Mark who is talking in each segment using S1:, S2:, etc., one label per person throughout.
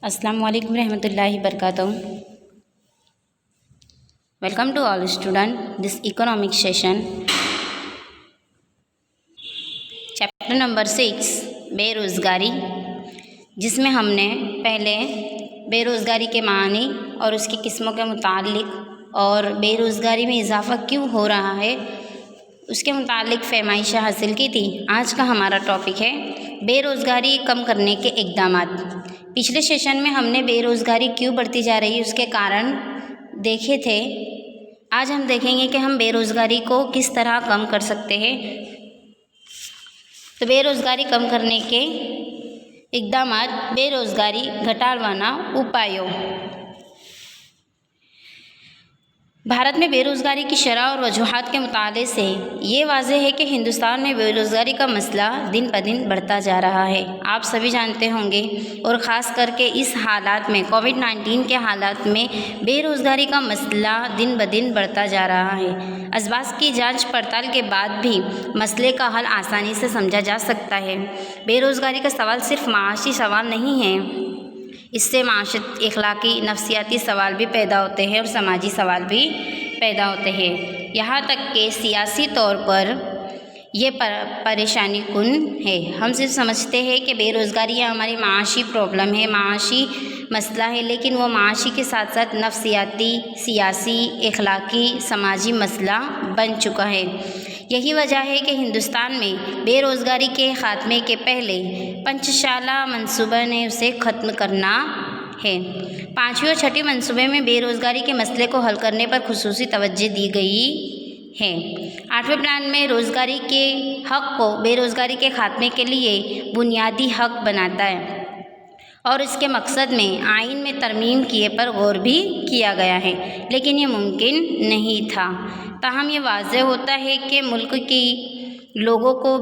S1: अस्सलाम वालेकुम रहमतुल्लाहि बरकातहू। Welcome to all student this economic session chapter number 6 बेरोज़गारी, जिसमें हमने पहले बेरोज़गारी के मानी और उसकी किस्मों के मुतालिक और बेरोज़गारी में इजाफ़ा क्यों हो रहा है उसके मुतालिक फरमाइशें हासिल की थी। आज का हमारा टॉपिक है बेरोज़गारी कम करने के इक़दामात। पिछले सेशन में हमने बेरोज़गारी क्यों बढ़ती जा रही है उसके कारण देखे थे। आज हम देखेंगे कि हम बेरोज़गारी को किस तरह कम कर सकते हैं। तो बेरोज़गारी कम करने के इक़दामात, बेरोज़गारी घटाड़वाना उपायों। भारत में बेरोज़गारी की शरह और वजूहात के मुताले से ये वाज़ेह है कि हिंदुस्तान में बेरोज़गारी का मसला दिन ब दिन बढ़ता जा रहा है। आप सभी जानते होंगे, और ख़ास करके इस हालात में, कोविड-19 के हालात में बेरोज़गारी का मसला दिन ब दिन बढ़ता जा रहा है। असबाब की जांच पड़ताल के बाद भी मसले का हल आसानी से समझा जा सकता है। बेरोज़गारी का सवाल सिर्फ माशी सवाल नहीं है, इससे माशरत, इखलाकी, नफ्सियाती सवाल भी पैदा होते हैं और समाजी सवाल भी पैदा होते हैं। यहाँ तक कि सियासी तौर पर ये परेशानी कुन है। हम सिर्फ समझते हैं कि बेरोज़गारी हमारी माशी प्रॉब्लम है, माशी मसला है, लेकिन वो माशी के साथ साथ नफ्सियाती, सियासी, इखलाकी, समाजी मसला बन चुका है। यही वजह है कि हिंदुस्तान में बेरोज़गारी के ख़ात्मे के पहले पंचशाला मंसूबा ने उसे ख़त्म करना है। 5वीं और 6वीं मंसूबे में बेरोज़गारी के मसले को हल करने पर खुसूसी तवज्जो दी गई है। 8वें प्लान में रोज़गारी के हक़ को बेरोज़गारी के ख़ात्मे के लिए बुनियादी हक़ बनाता है और इसके मकसद में आइन में तरमीम किए पर गौर भी किया गया है, लेकिन ये मुमकिन नहीं था। ताहम ये वाज़ेह होता है कि मुल्क की लोगों को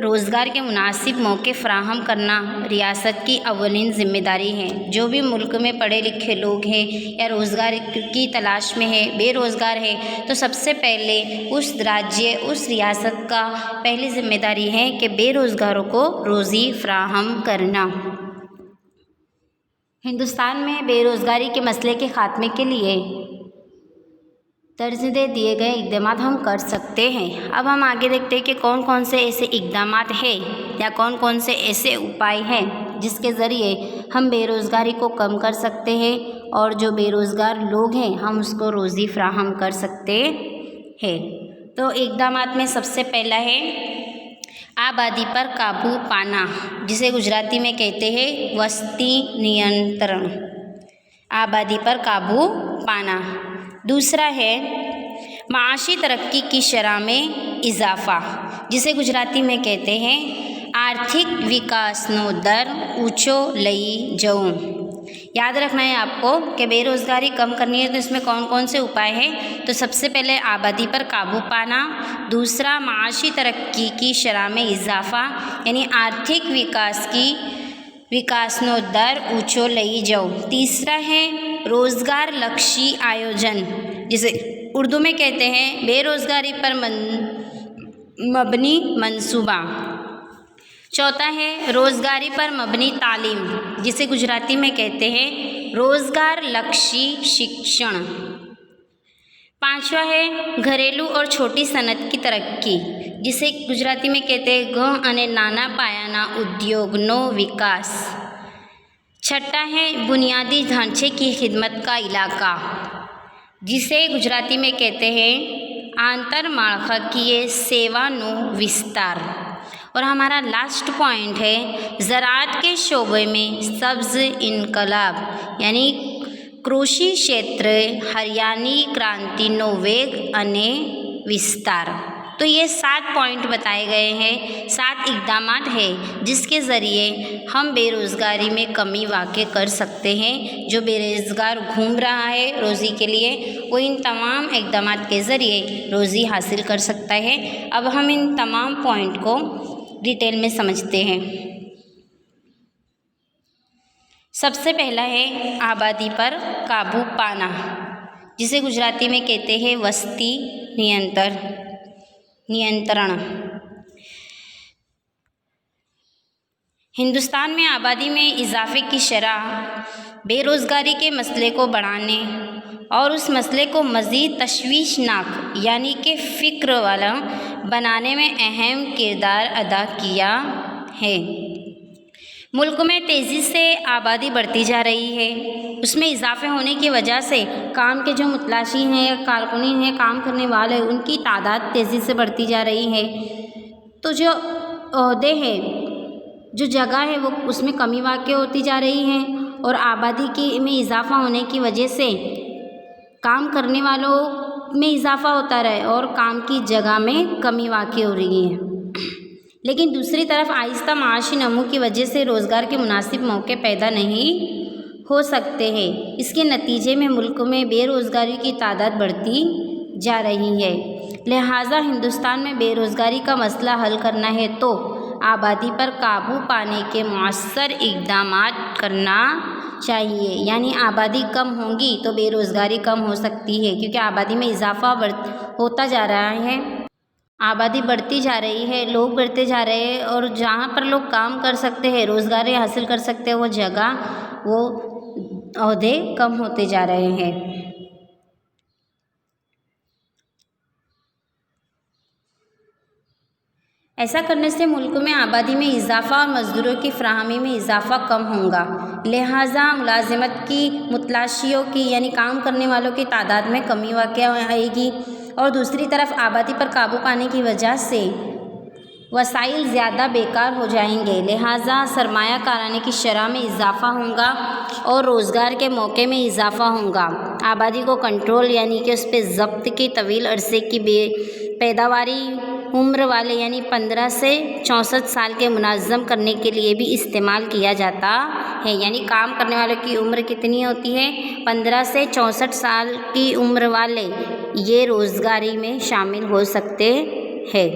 S1: रोज़गार के मुनासिब मौके फ़राहम करना रियासत की अव्वलीन ज़िम्मेदारी है। जो भी मुल्क में पढ़े लिखे लोग हैं या रोज़गार की तलाश में है, बेरोज़गार है, तो सबसे पहले उस राज्य, उस रियासत का पहली ज़िम्मेदारी है कि बेरोज़गारों को रोज़ी फ़राहम करना। हिंदुस्तान में बेरोज़गारी के मसले के ख़ात्मे के लिए तरजीह दिए गए इक़दामात हम कर सकते हैं। अब हम आगे देखते हैं कि कौन कौन से ऐसे इक़दामात हैं या कौन कौन से ऐसे उपाय हैं जिसके ज़रिए हम बेरोज़गारी को कम कर सकते हैं और जो बेरोज़गार लोग हैं हम उसको रोज़ी फ़राहम कर सकते हैं। तो इक़दामात में सबसे पहला है आबादी पर काबू पाना, जिसे गुजराती में कहते हैं वस्ती नियंत्रण। आबादी पर काबू पाना। दूसरा है माशी तरक्की की शरह में इजाफ़ा, जिसे गुजराती में कहते हैं आर्थिक विकासनो दर ऊँचो लई जऊँ। याद रखना है आपको कि बेरोज़गारी कम करनी है तो इसमें कौन कौन से उपाय हैं। तो सबसे पहले आबादी पर काबू पाना, दूसरा माशी तरक्की की शरह में इजाफ़ा यानी आर्थिक विकासनो दर ऊँचो लई जाओ। तीसरा है रोज़गार लक्षी आयोजन, जिसे उर्दू में कहते हैं बेरोज़गारी पर मबनी मंसूबा। चौथा है रोज़गारी पर मबनी तालीम, जिसे गुजराती में कहते हैं रोज़गार लक्षी शिक्षण। पाँचवा है घरेलू और छोटी सनत की तरक्की, जिसे गुजराती में कहते हैं गह अने नाना पायाना उद्योगनो विकास। छठा है बुनियादी ढांचे की खिदमत का इलाका, जिसे गुजराती में कहते हैं आंतरमाળખાકીય सेवानो विस्तार। और हमारा लास्ट पॉइंट है ज़राअत के शोबे में सब्ज़ इनकलाब यानी कृषि क्षेत्र हरियाणी क्रांतिनो वेग अने विस्तार। तो ये 7 पॉइंट बताए गए हैं, 7 इक़दामात हैं जिसके ज़रिए हम बेरोज़गारी में कमी वाक़ई कर सकते हैं। जो बेरोज़गार घूम रहा है रोज़ी के लिए, वो इन तमाम इक़दामात के ज़रिए रोज़ी हासिल कर सकता है। अब हम इन तमाम पॉइंट को डिटेल में समझते हैं। सबसे पहला है आबादी पर काबू पाना, जिसे गुजराती में कहते हैं वस्ती नियंत्रण। हिंदुस्तान में आबादी में इजाफे की शरह बेरोज़गारी के मसले को बढ़ाने और उस मसले को मज़ीद तशवीशनाक यानी कि फ़िक्र वाला बनाने में अहम किरदार अदा किया है। मुल्क में तेज़ी से आबादी बढ़ती जा रही है, उसमें इजाफे होने की वजह से काम के जो मुतलाशी हैं या कारकुनी हैं, काम करने वाले, उनकी तादाद तेज़ी से बढ़ती जा रही है। तो जो ओहदे हैं, जो जगह है, वो उसमें कमी वाक़ई होती जा रही है और आबादी की में इजाफ़ा होने की वजह से काम करने वालों में इजाफ़ा होता रहे और काम की जगह में कमी वाक़ई हो रही है। लेकिन दूसरी तरफ आहिस्ता माशी नमू की वजह से रोज़गार के मुनासिब मौके पैदा नहीं हो सकते हैं। इसके नतीजे में मुल्क में बेरोज़गारी की तादाद बढ़ती जा रही है। लिहाजा हिंदुस्तान में बेरोज़गारी का मसला हल करना है तो आबादी पर काबू पाने के मौसर इक़दामात करना चाहिए। यानी आबादी कम होगी तो बेरोज़गारी कम हो सकती है, क्योंकि आबादी में इजाफ़ा होता जा रहा है, आबादी बढ़ती जा रही है, लोग बढ़ते जा रहे हैं और जहाँ पर लोग काम कर सकते हैं, रोज़गार हासिल कर सकते हैं, वो जगह, वो ओहदे कम होते जा रहे हैं। ऐसा करने से मुल्क में आबादी में इजाफ़ा और मज़दूरों की फ़राहमी में इजाफ़ा कम होगा। लिहाजा मुलाज़मत की मुतलाशियों की यानी काम करने वालों की तादाद में कमी वाक़ई आएगी और दूसरी तरफ आबादी पर काबू पाने की वजह से वसाइल ज़्यादा बेकार हो जाएंगे। लिहाजा सरमायाकारानी की शरह में इजाफ़ा होगा और रोज़गार के मौके में इजाफ़ा होगा। आबादी को कंट्रोल यानी कि उस पर ज़ब्त की तवील अरसे की पैदावारी उम्र वाले यानी 15 से 64 साल के मुनाज़्ज़म करने के लिए भी इस्तेमाल किया जाता है। यानी काम करने वालों की उम्र कितनी होती है? 15 से 64 साल की उम्र वाले ये रोज़गारी में शामिल हो सकते हैं।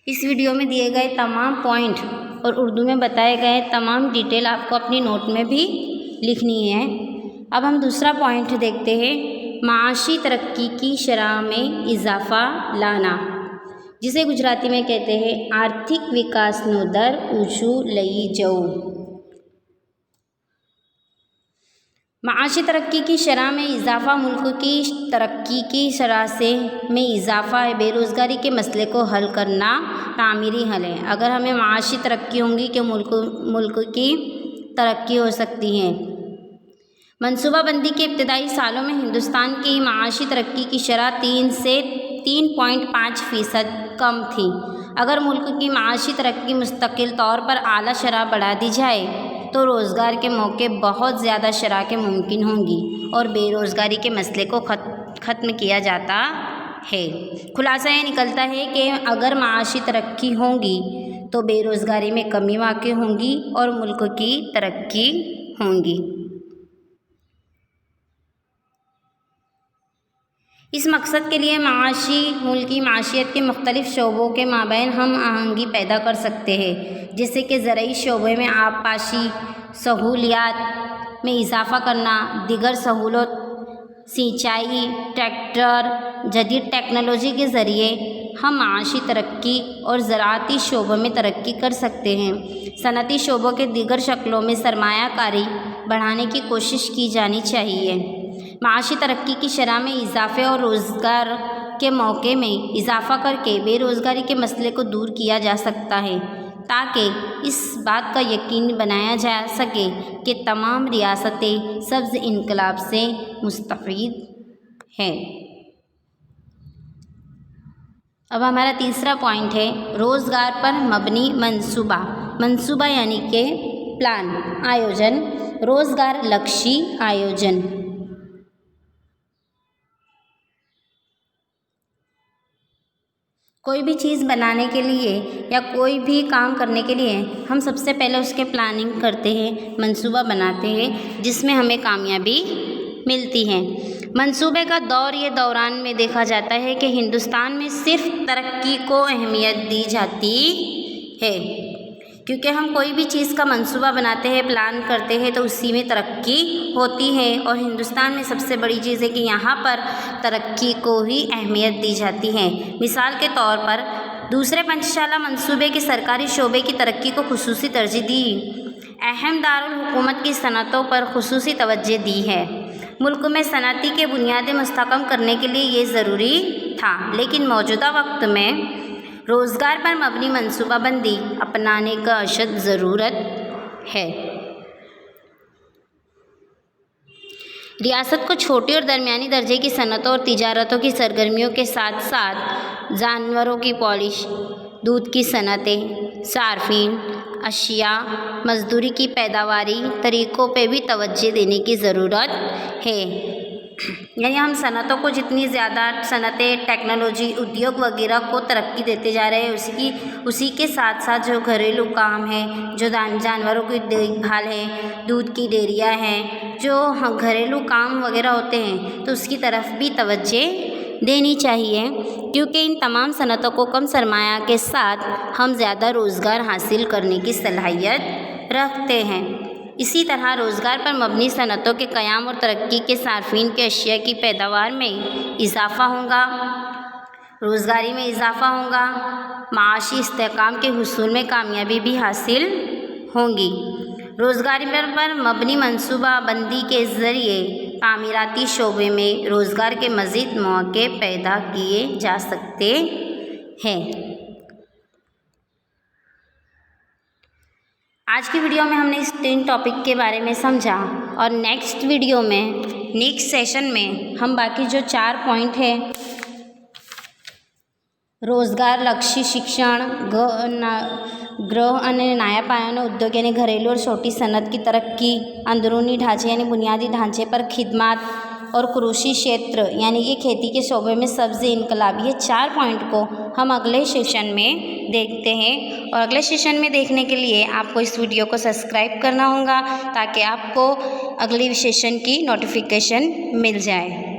S1: इस वीडियो में दिए गए तमाम पॉइंट और उर्दू में बताए गए तमाम डिटेल आपको अपनी नोट में भी लिखनी है। अब हम दूसरा पॉइंट देखते हैं, माशी तरक्की की शरह में इजाफ़ा लाना, जिसे गुजराती में कहते हैं आर्थिक विकासनो दर ऊँचो लई जवुं। माशी तरक्की की शरह में इजाफ़ा मुल्क की तरक्की की शरह से में इजाफ़ा है। बेरोज़गारी के मसले को हल करना तामीरी हल है। अगर हमें माशी तरक्की होंगी कि मुल्क की तरक्की हो सकती है। मनसूबाबंदी के इब्तदाई सालों में हिंदुस्तान की माशी तरक्की की शरह 3 से 3.5% कम थी। अगर मुल्क की माशी तरक्की मुस्तकिल तौर पर आला शरह बढ़ा दी जाए तो रोज़गार के मौके बहुत ज़्यादा शरह के मुमकिन होंगी और बेरोज़गारी के मसले को ख़त्म किया जाता है। खुलासा ये निकलता है कि अगर माशी तरक्की होगी तो बेरोज़गारी में कमी वाक़ई होगी और मुल्क की तरक्की होगी। इस मकसद के लिए मुल्की माशियत के मुख्तलिफ़ शोबों के माबैन हम आहंगी पैदा कर सकते हैं, जैसे कि ज़रई शोबे में आबपाशी सहूलियात में इजाफ़ा करना, दीगर सहूलत, सिंचाई, ट्रैक्टर, जदीद टेक्नोलॉजी के ज़रिए हम माशी तरक्की और ज़राअती शोबों में तरक्की कर सकते हैं। सनती शोबों के दीगर शक्लों में सरमायाकारी बढ़ाने की कोशिश की जानी चाहिए। माशी तरक्की की शरह में इजाफ़े और रोज़गार के मौके में इजाफ़ा करके बेरोज़गारी के मसले को दूर किया जा सकता है, ताकि इस बात का यकीन बनाया जा सके कि तमाम रियासतें सब्ज़ इनकलाब से मुस्तफ़ीद हैं। अब हमारा तीसरा पॉइंट है रोज़गार पर मबनी मंसूबा। मंसूबा यानी कि प्लान, आयोजन, रोज़गार लक्षी आयोजन। कोई भी चीज़ बनाने के लिए या कोई भी काम करने के लिए हम सबसे पहले उसके प्लानिंग करते हैं, मंसूबा बनाते हैं, जिसमें हमें कामयाबी मिलती है। मंसूबे का दौर ये दौरान में देखा जाता है कि हिंदुस्तान में सिर्फ तरक्की को अहमियत दी जाती है, क्योंकि हम कोई भी चीज़ का मंसूबा बनाते हैं, प्लान करते हैं, तो उसी में तरक्की होती है। और हिंदुस्तान में सबसे बड़ी चीज़ है कि यहाँ पर तरक्की को ही अहमियत दी जाती है। मिसाल के तौर पर दूसरे पंचशाला मंसूबे के सरकारी शोबे की तरक्की को खुसूसी तरजीह दी। अहम दारुल हुकूमत की सनतों पर खुसूसी तवज्जो दी है। मुल्क में सनती के बुनियादें मुस्तहकम करने के लिए ये ज़रूरी था, लेकिन मौजूदा वक्त में रोज़गार पर मबनी मनसूबाबंदी अपनाने का अशद ज़रूरत है। रियासत को छोटी और दरमियानी दर्जे की सनतों और तिजारतों की सरगर्मियों के साथ साथ जानवरों की पॉलिश, दूध की सनतें, सार्फिन, अशिया, मजदूरी की पैदावारी तरीक़ों पे भी तवज्जो देने की ज़रूरत है। यानी हम सनतों को जितनी ज़्यादा सनतें, टेक्नोलॉजी, उद्योग वगैरह को तरक्की देते जा रहे हैं, उसी के साथ साथ जो घरेलू काम है, जो जानवरों की देखभाल है, दूध की डेयरियाँ हैं, जो घरेलू काम वगैरह होते हैं, तो उसकी तरफ भी तवज्जो देनी चाहिए, क्योंकि इन तमाम सनतों को कम सरमाया के साथ हम ज़्यादा रोज़गार हासिल करने की सलाहियत रखते हैं। इसी तरह रोज़गार पर मबनी सनतों के क़याम और तरक्की के सार्फिन के अशिया की पैदावार में इजाफ़ा होगा, रोज़गारी में इजाफ़ा होगा, माशी इस्तेहकाम के हुसूल में कामयाबी भी हासिल होंगी। रोज़गारी पर मबनी मनसूबाबंदी के ज़रिए तामीराती शोबे में रोज़गार के मज़ीद मौक़े पैदा किए जा सकते हैं। आज की वीडियो में हमने इस 3 टॉपिक के बारे में समझा, और नेक्स्ट वीडियो में, नेक्स्ट सेशन में हम बाकी जो 4 पॉइंट है, रोज़गार लक्षी शिक्षण, गृह અને नाया पायानो उद्योग यानी घरेलू और छोटी सनत की तरक्की, अंदरूनी ढांचे यानी बुनियादी ढांचे पर खिदमत, और कृषि क्षेत्र यानी कि खेती के शोबे में सब्ज़ी इनकलाब, ये 4 पॉइंट को हम अगले सेशन में देखते हैं। और अगले सेशन में देखने के लिए आपको इस वीडियो को सब्सक्राइब करना होगा, ताकि आपको अगले सेशन की नोटिफिकेशन मिल जाए।